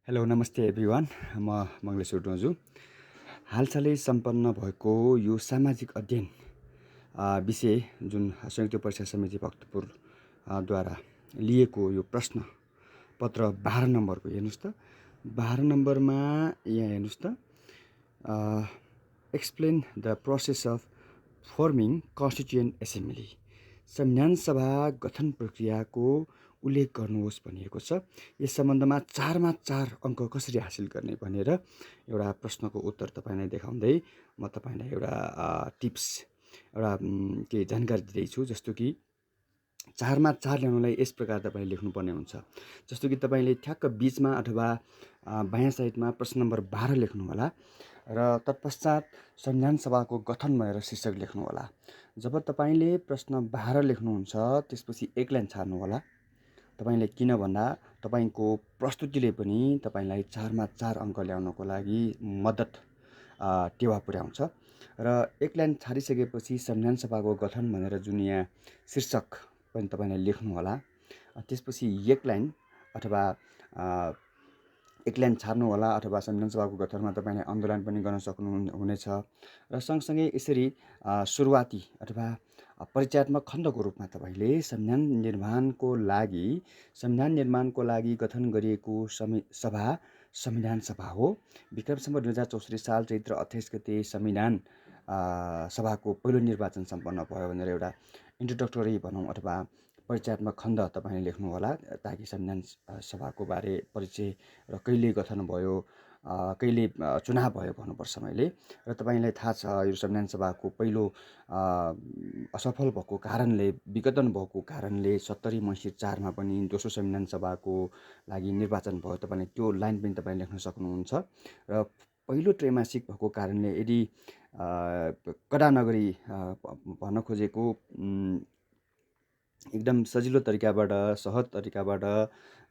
Hello नमस्ते everyone म मङ्गलेश्वर डोजु हालसालै सम्पन्न भएको यो सामाजिक अध्ययन विषय जुन संयुक्त परीक्षा समिति भक्तपुर द्वारा लिएको यो प्रश्न पत्र 12 नम्बरको हेर्नुहोस् त 12 नम्बरमा यहाँ हेर्नुहोस् त explain the process of forming constituent assembly संविधान सभा गठन प्रक्रियाको उल्लेख गर्नुहोस् भनिएको छ। यस सम्बन्धमा 4मा 4 अङ्क कसरी हासिल गर्ने भनेर एउटा प्रश्नको उत्तर तपाईँलाई देखाउँदै म तपाईँलाई एउटा टिप्स एउटा केही जानकारी दिँदैछु। जस्तो कि 4मा 4 ल्याउनलाई यस प्रकार तपाईँले लेख्नुपर्ने हुन्छ। जस्तो कि तपाईँले ठ्याक्क बिचमा अथवा बायाँ साइडमा प्रश्न नम्बर 12 लेख्नु होला र तत्पश्चात संविधान सभाको गठन भनेर शीर्षक लेख्नु होला। जब तपाईँले प्रश्न 12 लेख्नुहुन्छ त्यसपछि एक लाइन छाड्नु होला। तपाईँले किन भन्दा तपाईँको प्रस्तुतिले पनि तपाईँलाई 4मा 4 अङ्क ल्याउनको लागि मद्दत टेवा पुर्याउँछ। र एक लाइन छाडिसकेपछि संविधान सभाको गठन भनेर जुन यहाँ शीर्षक पनि तपाईँले लेख्नु होला। त्यसपछि एक लाइन अथवा एक लाइन छाड्नु होला अथवा संविधान सभाको गठनमा तपाईँले अन्दोलन पनि गर्न सक्नुहुनेछ। र सँगसँगै यसरी सुरुवाती अथवा परिचयात्मक खण्डको रूपमा तपाईँले संविधान निर्माणको लागि गठन गरिएको सभा संविधान सभा हो। विक्रम सम्वत 2064 साल चैत्र 28 गते संविधान सभाको पहिलो निर्वाचन सम्पन्न भयो भनेर एउटा इन्ट्रोडक्टरी भनौँ अथवा परिचयात्मक खण्ड तपाईँले लेख्नु होला, ताकि संविधान सभाको बारे परिचय र कहिले गठन भयो, कहिले चुनाव भयो भन्नुपर्छ मैले। र तपाईँलाई थाहा छ यो संविधान सभाको पहिलो असफल भएको कारणले, विघटन भएको कारणले 70 मङ्सिर 4मा पनि दोस्रो संविधान सभाको लागि निर्वाचन भयो। तपाईँले त्यो लाइन पनि तपाईँले लेख्न सक्नुहुन्छ। र पहिलो त्रैमासिक भएको कारणले यदि कडा नगरी भन्न खोजेको एकदम सजिलो तरिकाबाट, सहज तरिकाबाट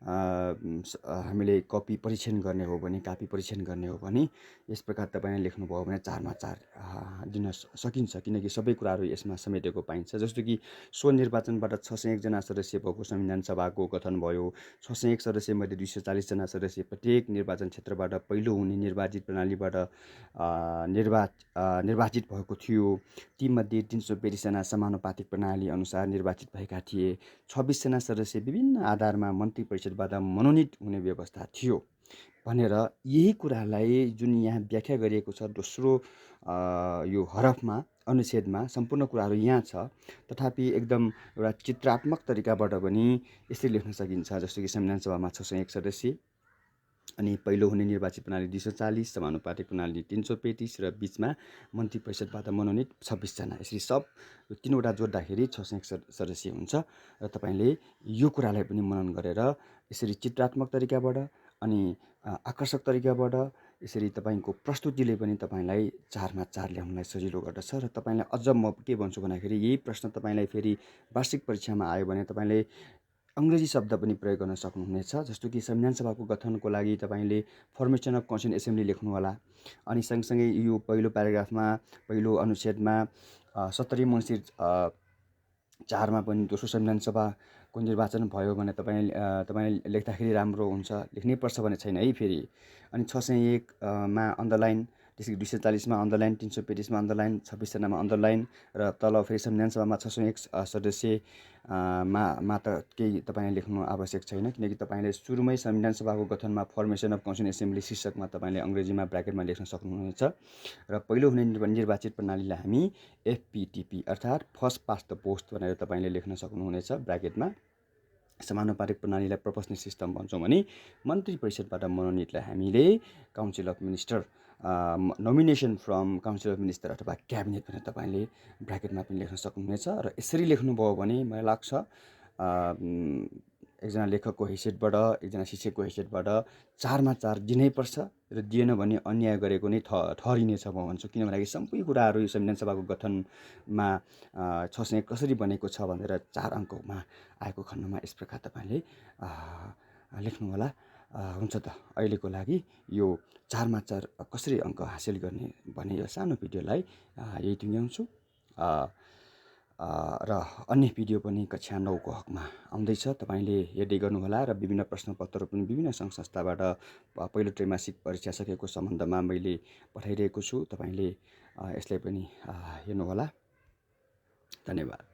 हामीले कपी परीक्षण गर्ने हो भने, कापी परीक्षण गर्ने हो भने यस प्रकार तपाईँले लेख्नुभयो भने 4मा 4 दिन सकिन्छ। किनकि सबै कुराहरू यसमा समेटेको पाइन्छ। जस्तो कि स्वनिर्वाचनबाट 601 जना सदस्य भएको संविधान सभाको गठन भयो। 601 सदस्यमध्ये 240 जना सदस्य प्रत्येक निर्वाचन क्षेत्रबाट पहिलो हुने निर्वाचित प्रणालीबाट निर्वाचित भएको थियो। तीमध्ये 342 जना समानुपातिक प्रणाली अनुसार निर्वाचित भएका थिए। 26 जना सदस्य विभिन्न आधारमा मन्त्री परिषदबाट मनोनित हुने व्यवस्था थियो भनेर यही कुरालाई जुन यहाँ व्याख्या गरिएको छ दोस्रो यो हरफमा अनुच्छेदमा सम्पूर्ण कुराहरू यहाँ छ। तथापि एकदम एउटा चित्रात्मक तरिकाबाट पनि यसरी लेख्न सकिन्छ। जस्तो कि संविधान सभामा 601 सदस्य, अनि पहिलो हुने निर्वाचित प्रणाली 240, समानुपातिक प्रणाली 335 र बिचमा मन्त्री परिषदबाट मनोनित 26 जना। यसरी सब तीनवटा जोड्दाखेरि 601 सदस्य हुन्छ। र तपाईँले यो कुरालाई पनि मनन गरेर यसरी चित्रात्मक तरिकाबाट अनि आकर्षक तरिकाबाट यसरी तपाईँको प्रस्तुतिले पनि तपाईँलाई 4मा 4 ल्याउनलाई सजिलो गर्दछ। र तपाईँलाई अझ म के भन्छु भन्दाखेरि यही प्रश्न तपाईँलाई फेरि वार्षिक परीक्षामा आयो भने तपाईँले अङ्ग्रेजी शब्द पनि प्रयोग गर्न सक्नुहुनेछ। जस्तो कि संविधान सभाको गठनको लागि तपाईँले फर्मेसन अफ कन्स्टिट्युएन्ट एसेम्ब्ली लेख्नु होला। अनि सँगसँगै यो पहिलो प्याराग्राफमा पहिलो अनुच्छेदमा 70 मङ्सिर 4मा पनि दोस्रो संविधान सभाको निर्वाचन भयो भने तपाईँले लेख्दाखेरि राम्रो हुन्छ। लेख्नै पर्छ भने छैन है फेरि। अनि 601 मा अण्डरलाइन, त्यसै 240मा अण्डरलाइन, 335मा अण्डरलाइन, 26 जनामा अण्डरलाइन र तल फेरि संविधान सभामा 601 सदस्य मा त केही तपाईँले लेख्नु आवश्यक छैन। किनकि तपाईँले सुरुमै संविधान सभाको गठनमा फर्मेसन अफ कन्स्टिट्युएन्ट एसेम्ब्ली शीर्षकमा तपाईँले अङ्ग्रेजीमा ब्राकेटमा लेख्न सक्नुहुनेछ। र पहिलो हुने निर्वाचित प्रणालीलाई हामी एफपिटिपी अर्थात् फर्स्ट पास्ट द पोस्ट भनेर तपाईँले लेख्न सक्नुहुनेछ ब्राकेटमा। समानुपातिक प्रणालीलाई प्रोपोर्सनल सिस्टम भन्छौँ भने मन्त्री परिषदबाट मनोनितलाई हामीले council of minister, nomination from council of minister अथवा क्याबिनेट भनेर तपाईँले ब्राकेटमा पनि लेख्न सक्नुहुनेछ। र यसरी लेख्नुभयो भने मलाई लाग्छ एकजना लेखकको हैसियतबाट, एकजना शिक्षकको हैसियतबाट 4मा 4 दिनैपर्छ। र दिएन भने अन्याय गरेको नै ठहरिनेछ म भन्छु। किन भन्दाखेरि सबै कुराहरू यो संविधान सभाको गठनमा 601 कसरी बनेको छ भनेर 4 अङ्कमा आएको खण्डमा यस प्रकार तपाईँले लेख्नु होला। हुन्छ त अहिलेको लागि यो 4मा 4 कसरी अङ्क हासिल गर्ने भन्ने यो सानो भिडियोलाई यही टुङ्ग्याउँछु। र अन्य भिडियो पनि कक्षा 9को हकमा आउँदैछ। तपाईँले हेर्दै गर्नुहोला र विभिन्न प्रश्नपत्रहरू पनि विभिन्न सङ्घ संस्थाबाट पहिलो त्रैमासिक परीक्षा सकेको सम्बन्धमा मैले पठाइरहेको छु। तपाईँले यसलाई पनि हेर्नुहोला। धन्यवाद।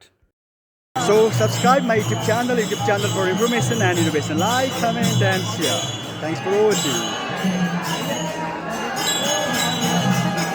So subscribe my YouTube channel for information and innovation. Like, comment and share. Thanks for watching.